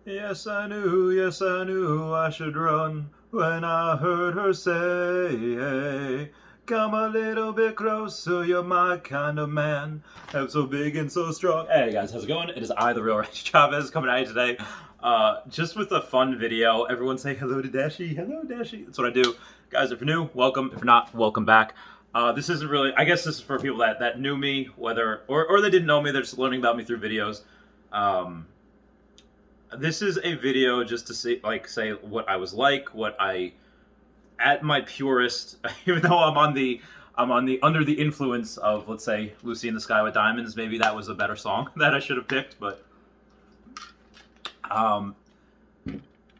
Yes I knew I should run when I heard her say, come a little bit closer, you're my kind of man. I'm so big and so strong. Hey guys, how's it going? It is I, the real Rich Chavez, coming at you today. Just with a fun video. Everyone say hello to Dashi. Hello, Dashi. That's what I do. Guys, if you're new, welcome. If you're not, welcome back. This isn't really, I guess this is for people that knew me, whether, or they didn't know me, they're just learning about me through videos. This is a video just to say what I was like, what I, at my purest, even though I'm on the under the influence of, let's say, Lucy in the Sky with Diamonds. Maybe that was a better song that I should have picked, but um,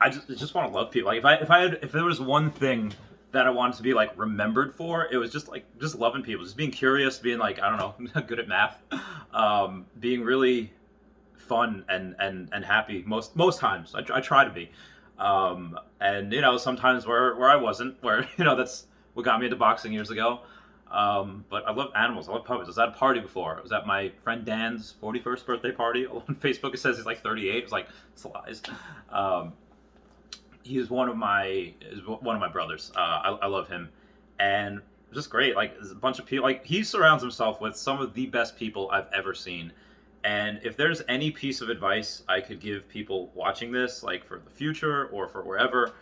I just want to love people. Like if there was one thing that I wanted to be like remembered for, it was just loving people, just being curious, being like, I don't know, good at math, being really fun and happy most times. I try to be, and sometimes where I wasn't, where that's what got me into boxing years ago. But I love animals. I love puppies. I was at a party before. I was at my friend Dan's 41st birthday party. On Facebook, it says he's like 38. It's like, it's lies. He's one of my brothers. I love him, and just great. Like, there's a bunch of people. Like, he surrounds himself with some of the best people I've ever seen. And if there's any piece of advice I could give people watching this, like for the future or for wherever,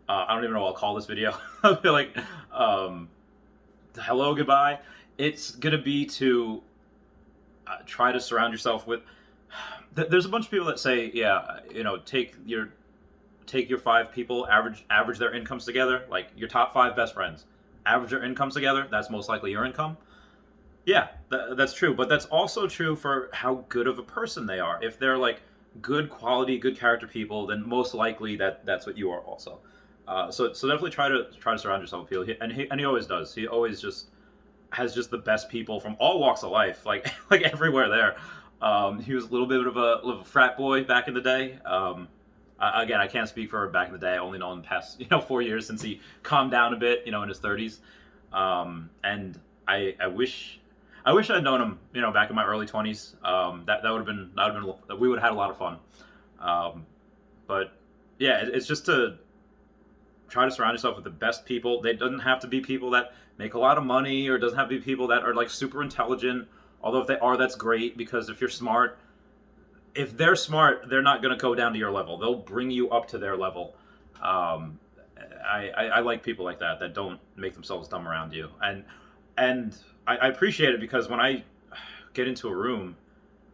I don't even know what I'll call this video. I'll be like, hello, goodbye. It's gonna be to try to surround yourself with. There's a bunch of people that say, yeah, take your five people, average their incomes together, like your top five best friends, average their incomes together. That's most likely your income. Yeah, that's true, but that's also true for how good of a person they are. If they're like good quality, good character people, then most likely that's what you are also. So definitely try to surround yourself with people, and he always does. He always just has just the best people from all walks of life, like like everywhere there. He was a little frat boy back in the day. Again, I can't speak for back in the day. I only know in the past 4 years since he calmed down a bit, in his 30s. And I wish I'd known him, back in my early 20s. That would have been we would have had a lot of fun. But yeah, it's just to try to surround yourself with the best people. They doesn't have to be people that make a lot of money, or doesn't have to be people that are like super intelligent. Although if they are, that's great, because if they're smart, they're not going to go down to your level. They'll bring you up to their level. Um, I like people like that don't make themselves dumb around you, and I appreciate it, because when I get into a room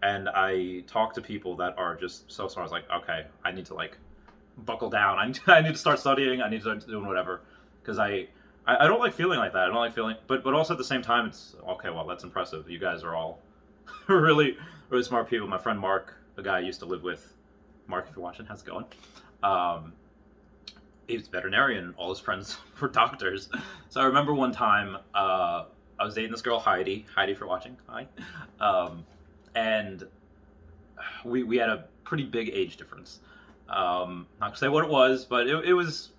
and I talk to people that are just so smart, I was like, okay, I need to like buckle down. I need to start studying. I need to start doing whatever, because I don't like feeling like that. I don't like feeling, but also at the same time, it's okay. Well, that's impressive. You guys are all really really smart people. My friend Mark, the guy I used to live with, Mark, if you're watching, how's it going? Um, he was a veterinarian. All his friends were doctors. So I remember one time, I was dating this girl, Heidi. Heidi, if you're watching, hi. And we had a pretty big age difference. Not to say what it was, but it was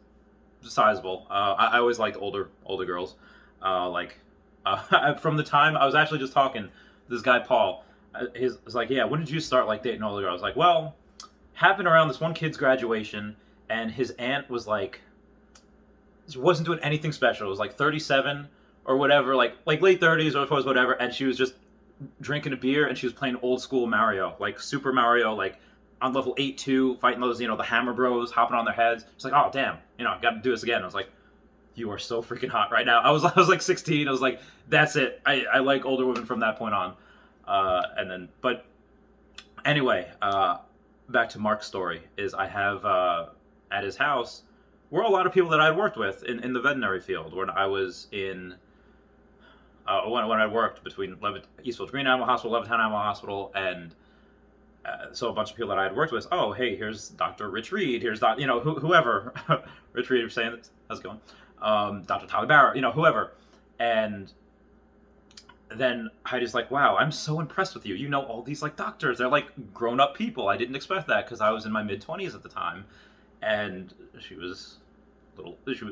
sizable. I always liked older girls. From the time I was actually just talking to this guy Paul. He was like, yeah, when did you start like dating older girls? I was like, well, happened around this one kid's graduation, and his aunt was like, wasn't doing anything special. It was like 37 or whatever, like late 30s or whatever, and she was just drinking a beer, and she was playing old school Mario, like Super Mario, like on level 8-2, fighting those, the Hammer Bros, hopping on their heads. It's like, oh damn, I got to do this again. I was like, you are so freaking hot right now. I was like 16. I was like, that's it. I like older women from that point on. But anyway, back to Mark's story is I have at his house were a lot of people that I'd worked with in the veterinary field when I was in. When I worked between Eastfield Green Animal Hospital, Levittown Animal Hospital, and so a bunch of people that I had worked with. Oh, hey, here's Dr. Rich Reed. Here's whoever. Rich Reed, you're saying this. How's it going? Dr. Tyler Barrett, whoever. And then Heidi's like, wow, I'm so impressed with you. You know all these like doctors. They're like grown up people. I didn't expect that, because I was in my mid 20s at the time, and she was little. She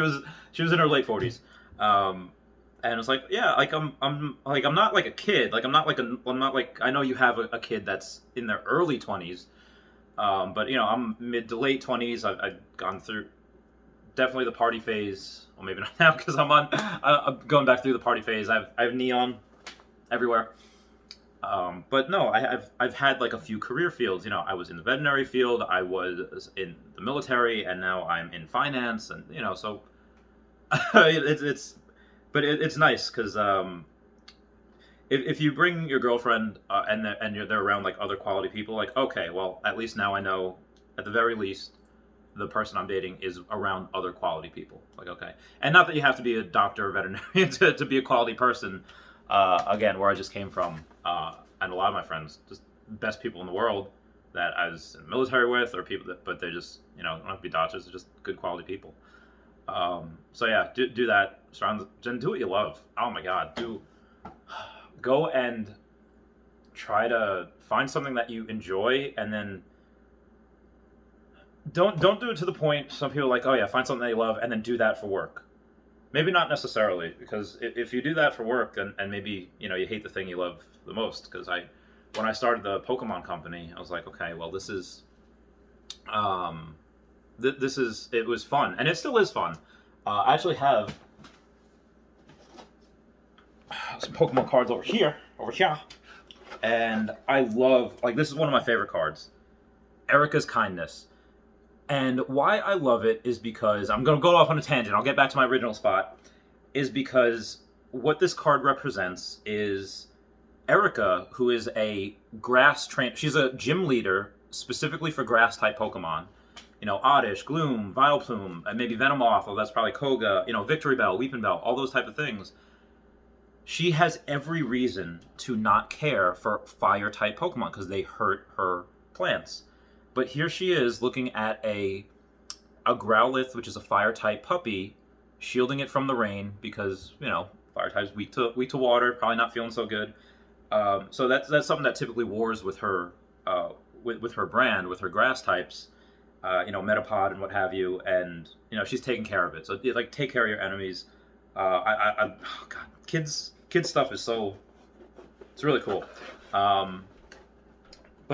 was in her late 40s. And it was like, yeah, like I'm not like a kid. Like I'm not like I know you have a kid that's in their early 20s, But I'm mid to late 20s. I've gone through definitely the party phase. Well, maybe not now because I'm going back through the party phase. I have neon everywhere. But no, I've had like a few career fields. I was in the veterinary field, I was in the military, and now I'm in finance, and so it's but it's nice because if you bring your girlfriend and they're around like other quality people, like okay, well at least now I know at the very least the person I'm dating is around other quality people. Like okay, and not that you have to be a doctor or veterinarian to be a quality person. Again, where I just came from, and a lot of my friends, just best people in the world that I was in the military with, or people that, but they're just don't have to be doctors, they're just good quality people. So yeah, do that. Surround, and do what you love. Oh my God, go and try to find something that you enjoy, and then don't do it to the point some people are like, oh yeah, find something that you love and then do that for work. Maybe not necessarily, because if you do that for work, and maybe you hate the thing you love the most. Because when I started the Pokemon company, I was like, okay, well this is it was fun, and it still is fun. I actually have some Pokemon cards over here, and I love, like, this is one of my favorite cards, Erika's Kindness. And why I love it is because, I'm going to go off on a tangent, I'll get back to my original spot, is because what this card represents is Erika, who is a grass trainer. She's a gym leader specifically for grass-type Pokemon. Oddish, Gloom, Vileplume, and maybe Venomoth, or that's probably Koga, Victory Bell, Weeping Bell, all those type of things. She has every reason to not care for fire-type Pokemon because they hurt her plants. But here she is looking at a Growlithe, which is a fire-type puppy, shielding it from the rain because, fire type's weak to water, probably not feeling so good. So that's something that typically wars with her with her brand, with her grass types, Metapod and what have you, and she's taking care of it. So like, take care of your enemies. Oh God, kids stuff is it's really cool. But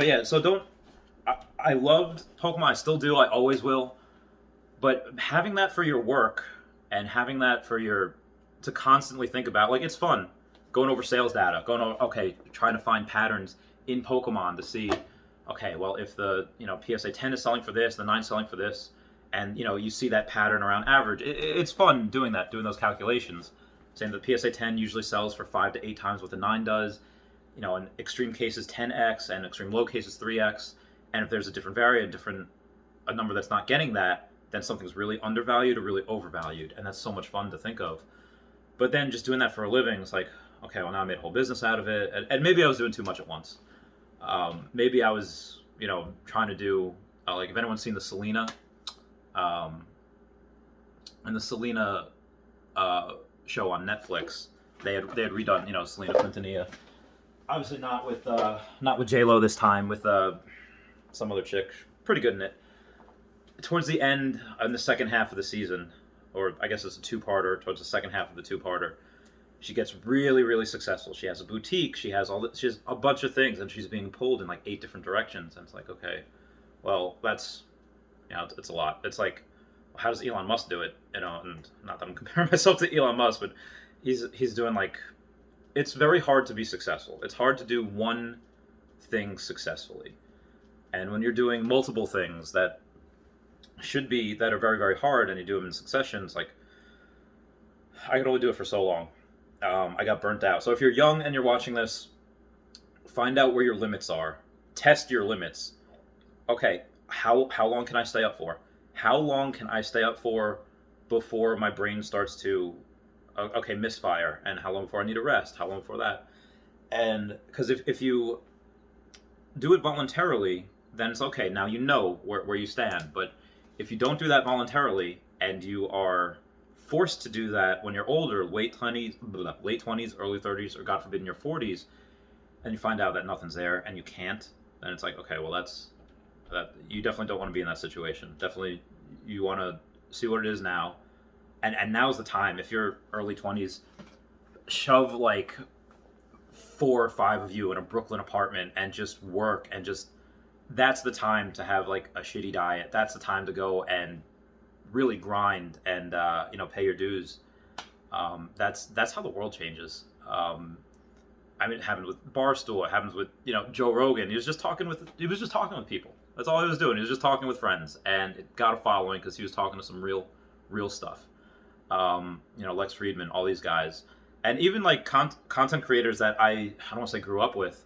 yeah, so don't. I loved Pokemon. I still do. I always will. But having that for your work and having that for to constantly think about, like, it's fun going over sales data, trying to find patterns in Pokemon to see, okay, well, if the PSA 10 is selling for this, the 9 selling for this, and you see that pattern around average. It's fun doing those calculations. Saying the PSA 10 usually sells for 5 to 8 times what the 9 does. In extreme cases 10x, and extreme low cases 3x. And if there's a different variant, a number that's not getting that, then something's really undervalued or really overvalued, and that's so much fun to think of. But then just doing that for a living, it's like, okay, well now I made a whole business out of it, and maybe I was doing too much at once. Maybe I was, trying to do, like, if anyone's seen the Selena, and the Selena show on Netflix, they had redone, Selena Quintanilla. Obviously not with J-Lo this time, with some other chick, pretty good in it. Towards the end, in the second half of the season, or I guess it's a two-parter, towards the second half of the two-parter, she gets really, really successful. She has a boutique, she has a bunch of things, and she's being pulled in like 8 different directions. And it's like, okay, well, that's, it's a lot. It's like, how does Elon Musk do it? And not that I'm comparing myself to Elon Musk, but he's doing, like, it's very hard to be successful. It's hard to do one thing successfully. And when you're doing multiple things that are very, very hard, and you do them in succession, it's like, I could only do it for so long. I got burnt out. So if you're young and you're watching this, find out where your limits are. Test your limits. Okay, how long can I stay up for? How long can I stay up for before my brain starts to, misfire? And how long before I need a rest? How long before that? And because if you do it voluntarily, then it's okay. Now you know where you stand. But if you don't do that voluntarily, and you are forced to do that when you're older, late 20s, early 30s, or God forbid in your 40s, and you find out that nothing's there and you can't, then it's like, okay, well, that you definitely don't want to be in that situation. Definitely, you want to see what it is now, and now's the time. If you're early 20s, shove like 4 or 5 of you in a Brooklyn apartment and just work and just that's the time to have like a shitty diet. That's the time to go and really grind and pay your dues. That's how the world changes. I mean, it happened with Barstool. It happens with Joe Rogan. He was just talking with people. That's all he was doing. He was just talking with friends, and it got a following because he was talking to some real stuff. Lex Friedman, all these guys, and even like content creators that I don't want to say grew up with,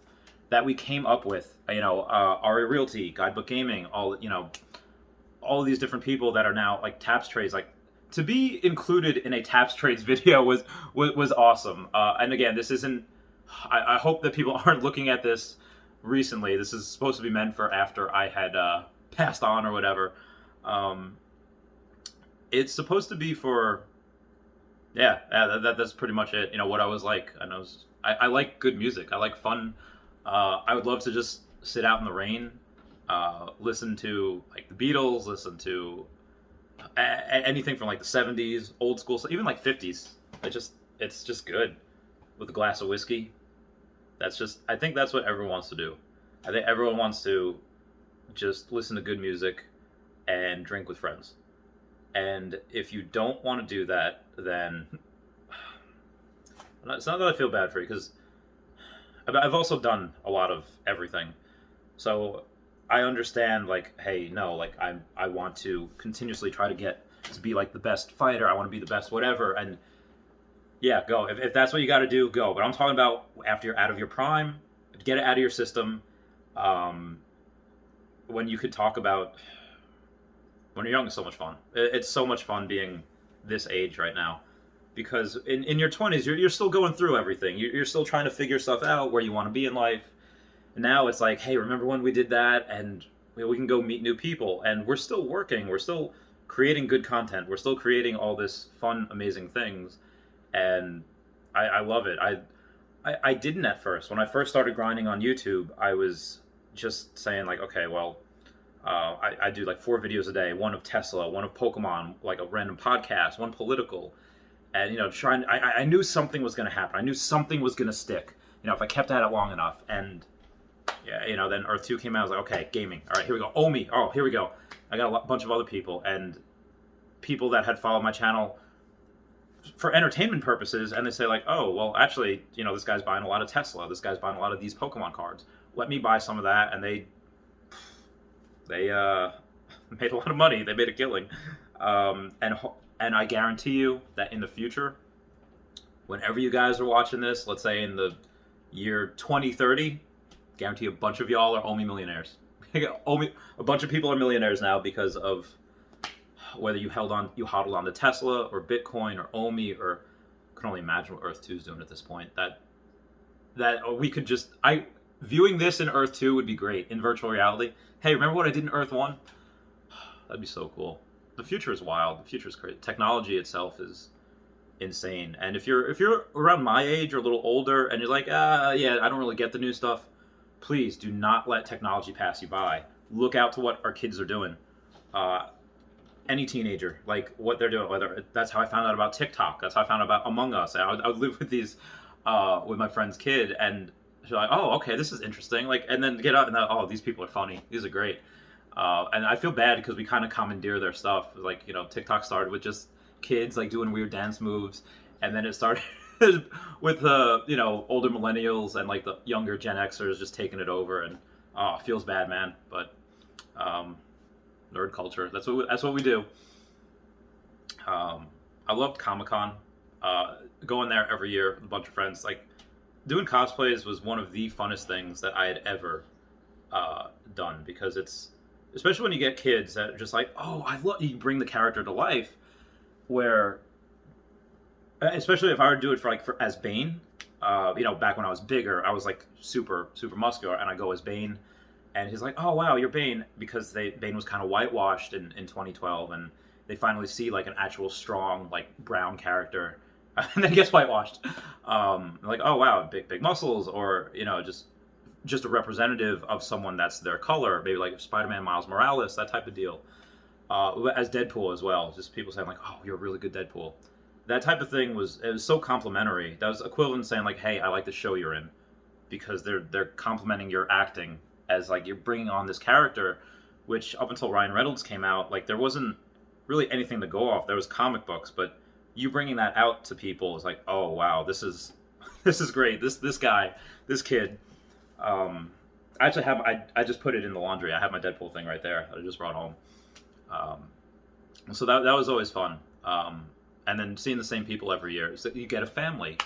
that we came up with. Ari Realty, Guidebook Gaming, all of these different people that are now like Taps Trades. Like, to be included in a Taps Trades video was awesome. And again, this isn't. I hope that people aren't looking at this recently. This is supposed to be meant for after I had passed on or whatever. It's supposed to be for. Yeah, that's pretty much it. What I was like. I like good music. I like fun. I would love to just sit out in the rain, listen to like the Beatles, listen to anything from like the 70s, old school, even like 50s. It's just good with a glass of whiskey. I think that's what everyone wants to do. I think everyone wants to just listen to good music and drink with friends. And if you don't want to do that, then it's not that I feel bad for you, because I've also done a lot of everything. So I understand, like, hey, no, like, I want to continuously try to get to be like the best fighter. I want to be the best whatever. And yeah, go. If that's what you got to do, go. But I'm talking about after you're out of your prime, get it out of your system. When you could talk about when you're young, it's so much fun. It's so much fun being this age right now, because in your 20s, you're still going through everything. You're still trying to figure stuff out, where you want to be in life. And now it's like, hey, remember when we did that? And we can go meet new people. And we're still working. We're still creating good content. We're still creating all this fun, amazing things. And I love it. I didn't at first. When I first started grinding on YouTube, I was just saying like, okay, well, I do like 4 videos a day, one of Tesla, one of Pokemon, like a random podcast, one political. And, I knew something was going to happen. I knew something was going to stick, if I kept at it long enough. And yeah, then Earth 2 came out. I was like, okay, gaming. All right, here we go. Omi. Oh, here we go. I got a bunch of other people, and people that had followed my channel for entertainment purposes, and they say like, oh, well, actually, this guy's buying a lot of Tesla. This guy's buying a lot of these Pokemon cards. Let me buy some of that. And they made a lot of money. They made a killing. And I guarantee you that in the future, whenever you guys are watching this, let's say in the year 2030, guarantee a bunch of y'all are Omi millionaires. A bunch of people are millionaires now because of whether you hodled on to Tesla or Bitcoin or Omi, or I can only imagine what Earth 2 is doing at this point. That we could just viewing this in Earth 2 would be great in virtual reality. Hey, remember what I did in Earth 1? That'd be so cool. The future is wild. The future is crazy. Technology itself is insane. And if you're around my age or a little older and you're like, yeah, I don't really get the new stuff, please do not let technology pass you by. Look out to what our kids are doing. Any teenager, like what they're doing. That's how I found out about TikTok. That's how I found out about Among Us. I would live with with my friend's kid, and she's like, oh, okay, this is interesting. Like, and then get out and oh, these people are funny. These are great. And I feel bad because we kind of commandeer their stuff. Like, TikTok started with just kids like doing weird dance moves, and then it started with older millennials and like the younger Gen Xers just taking it over, and it feels bad, man. But nerd culture, that's what we do. I loved Comic-Con, going there every year with a bunch of friends. Like, doing cosplays was one of the funnest things that I had ever done, because it's, especially when you get kids that are just like, oh, I love, you bring the character to life, where, especially if I were to do it for as Bane, back when I was bigger, I was like super, super muscular, and I go as Bane, and he's like, oh, wow, you're Bane, because Bane was kind of whitewashed in 2012, and they finally see like an actual strong, like brown character, and then he gets whitewashed. Like, oh, wow, big muscles, or, just a representative of someone that's their color, maybe like Spider-Man, Miles Morales, that type of deal. As Deadpool as well, just people saying like, oh, you're a really good Deadpool. That type of thing was so complimentary. That was equivalent to saying like, hey, I like the show you're in, because they're complimenting your acting as like you're bringing on this character, which up until Ryan Reynolds came out, like there wasn't really anything to go off. There was comic books, but you bringing that out to people is like, oh wow, this is this is great. This guy, this kid. I actually have I just put it in the laundry. I have my Deadpool thing right there that I just brought home. So that was always fun. And then seeing the same people every year, so you get a family.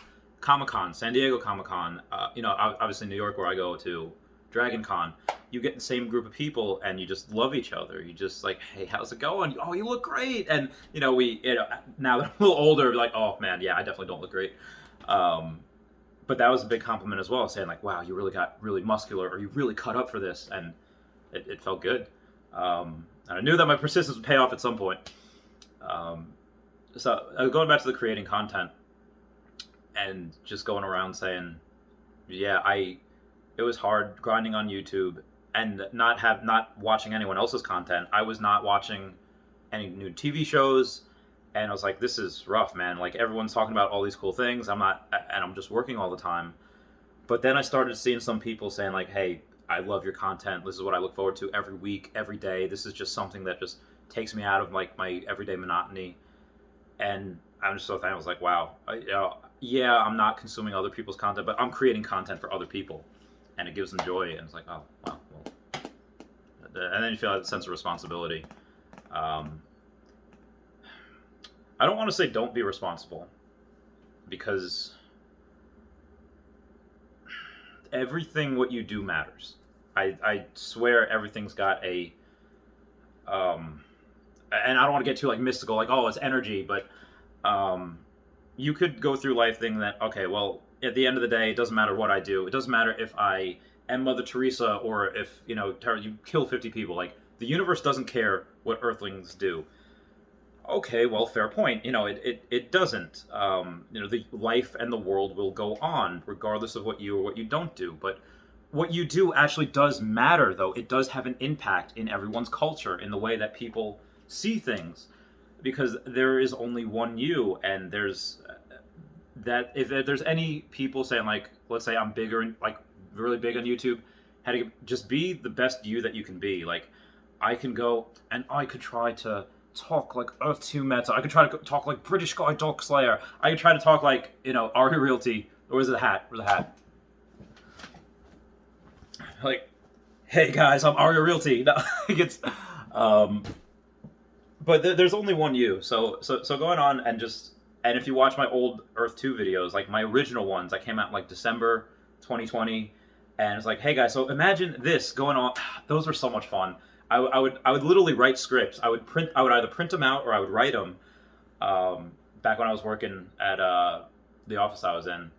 Comic-Con, San Diego Comic-Con, obviously New York where I go to, Dragon Con, you get the same group of people and you just love each other. You just like, hey, how's it going? Oh, you look great. And, now that I'm a little older, like, oh man, yeah, I definitely don't look great. But that was a big compliment as well, saying like, wow, you really got really muscular, or you really cut up for this. And it felt good. And I knew that my persistence would pay off at some point. So going back to the creating content and just going around saying, yeah, it was hard grinding on YouTube and not watching anyone else's content. I was not watching any new TV shows, and I was like, this is rough, man. Like everyone's talking about all these cool things. I'm just working all the time. But then I started seeing some people saying like, hey, I love your content. This is what I look forward to every week, every day. This is just something that just takes me out of like my everyday monotony. And I'm just so thankful. I was like, wow, yeah, I'm not consuming other people's content, but I'm creating content for other people, and it gives them joy. And it's like, oh, wow, well. And then you feel that sense of responsibility. I don't want to say don't be responsible, because everything what you do matters. I swear everything's got a and I don't want to get too like mystical, like, oh, it's energy, but you could go through life thinking that, okay, well, at the end of the day, it doesn't matter what I do. It doesn't matter if I am Mother Teresa or if, you kill 50 people. Like, the universe doesn't care what Earthlings do. Okay, well, fair point. It doesn't. The life and the world will go on regardless of what you or what you don't do. But what you do actually does matter, though. It does have an impact in everyone's culture, in the way that people see things, because there is only one you, and there's that. If there's any people saying like, let's say I'm bigger and like really big on YouTube, how to just be the best you that you can be. Like, I can go and I could try to talk like Earth 2 Meta. I could try to talk like British Guy Dog Slayer. I could try to talk like Ari Realty. Or where's the hat? Where's the hat? Like, hey guys, I'm Aria Realty. No, it's, but there's only one you. So going on and if you watch my old Earth 2 videos, like my original ones, I came out in like December 2020, and it's like, hey guys, so imagine this going on. Those were so much fun. I would literally write scripts. I would either print them out or I would write them. Back when I was working at the office I was in,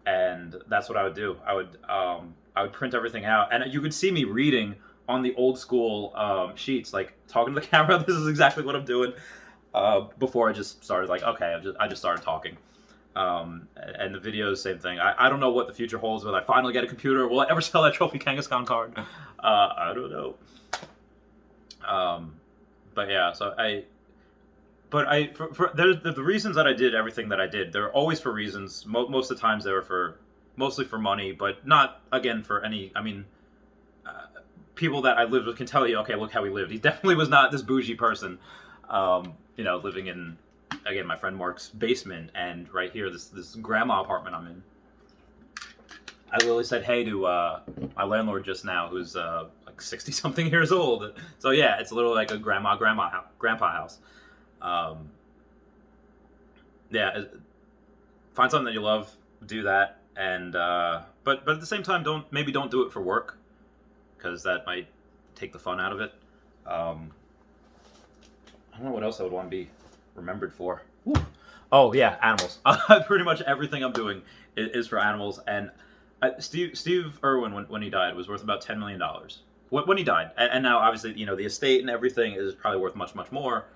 and that's what I would do. I would print everything out, and you could see me reading on the old school sheets, like talking to the camera. This is exactly what I'm doing. Before I just started, like, okay, I just started talking. And the videos, same thing. I don't know what the future holds. Will I finally get a computer? Will I ever sell that Trophy Kangaskhan card? I don't know. But yeah, so the reasons that I did everything that I did, they're always for reasons. Most of the times they were mostly for money, but not, again, for any, people that I lived with can tell you, okay, look how he lived. He definitely was not this bougie person, living in, again, my friend Mark's basement, and right here, this grandma apartment I'm in. I literally said hey to my landlord just now, who's like 60-something years old. So yeah, it's literally like a grandpa house. Yeah, find something that you love, do that, and but at the same time, don't do it for work, because that might take the fun out of it. I don't know what else I would want to be remembered for. Woo. Oh yeah, animals. Pretty much everything I'm doing is for animals. And Steve Irwin, when he died, was worth about $10 million. When he died, and now obviously the estate and everything is probably worth much more.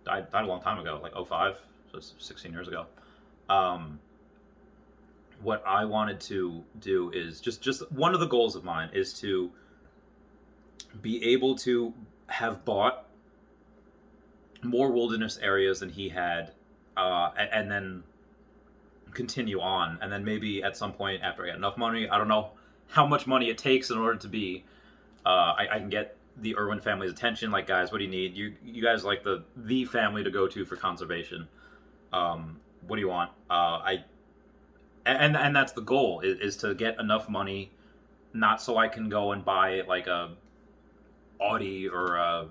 Died a long time ago, like 2005, so it's 16 years ago. What I wanted to do is just one of the goals of mine is to be able to have bought more wilderness areas than he had, and then continue on, and then maybe at some point after I get enough money, I don't know how much money it takes in order to be I can get the Irwin family's attention. Like, guys, what do you need? You guys like the family to go to for conservation. What do you want? And that's the goal is to get enough money, not so I can go and buy like a Audi or a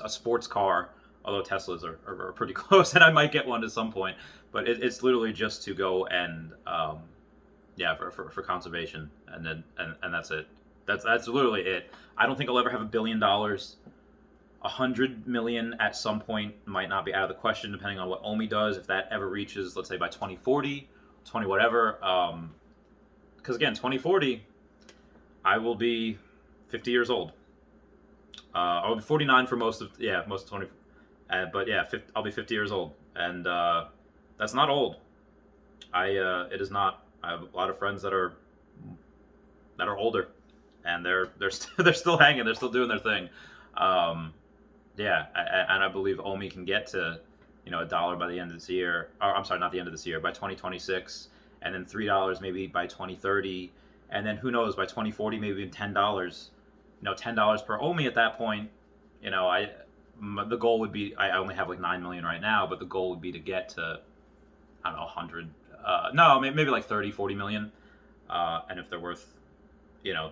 sports car. Although Teslas are pretty close, and I might get one at some point. But it's literally just to go and for conservation, and then and that's it. That's literally it. I don't think I'll ever have $1 billion. 100 million at some point might not be out of the question, depending on what Omi does. If that ever reaches, let's say by 2040, 20 whatever, because again, 2040, I will be 50 years old. I'll be 49 for most of 20, but yeah, 50, I'll be 50 years old, and that's not old. It is not. I have a lot of friends that are older, and they're still hanging. They're still doing their thing. And I believe Omi can get to $1 by the end of this year. Or I'm sorry, not the end of this year, by 2026, and then $3 maybe by 2030, and then who knows, by 2040 maybe even $10. $10 per Omi at that point. The goal would be, I only have like 9 million right now, but the goal would be to get to, I don't know, 100. No, maybe like 30, 40 million. And if they're worth, $10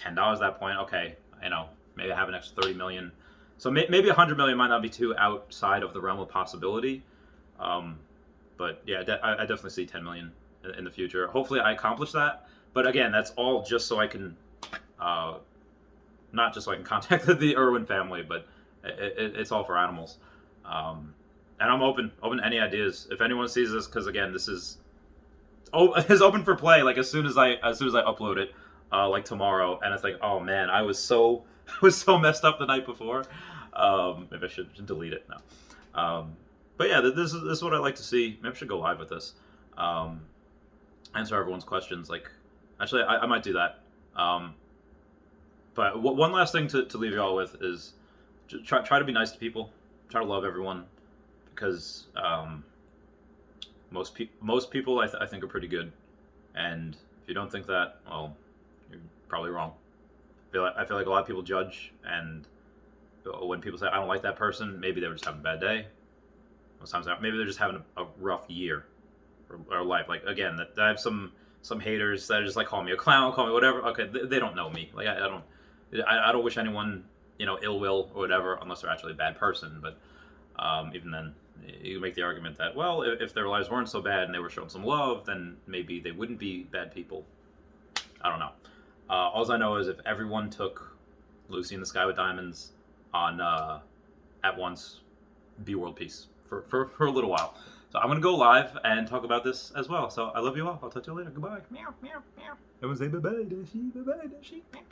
at that point, okay, maybe I have an extra 30 million. So maybe 100 million might not be too outside of the realm of possibility. But yeah, I definitely see 10 million in the future. Hopefully I accomplish that. But again, that's all just so I can, not just so I can contact the Irwin family, but it's all for animals. And I'm open to any ideas. If anyone sees this, because again, this is open for play. Like as soon as I upload it, like tomorrow, and it's like, oh man, I was so messed up the night before. Maybe I should delete it now. But yeah, this is what I like to see. Maybe I should go live with this. Answer everyone's questions. Like, actually, I might do that. But one last thing to leave you all with is try to be nice to people. Try to love everyone, because most people I think are pretty good, and if you don't think that, well, you're probably wrong. I feel like a lot of people judge, and when people say I don't like that person, maybe they were just having a bad day. Most times maybe they're just having a rough year or life. Like again, I have some haters that are just like call me a clown, call me whatever. Okay, they don't know me. Like I don't wish anyone ill will or whatever, unless they're actually a bad person. But even then, you make the argument that, well, if their lives weren't so bad and they were shown some love, then maybe they wouldn't be bad people. I don't know. All I know is if everyone took Lucy in the Sky with Diamonds on at once, be world peace for a little while. So I'm going to go live and talk about this as well. So I love you all. I'll talk to you later. Goodbye. Meow, meow, meow. Everyone say bye-bye, Dashi. Bye-bye, Dashi. Meow.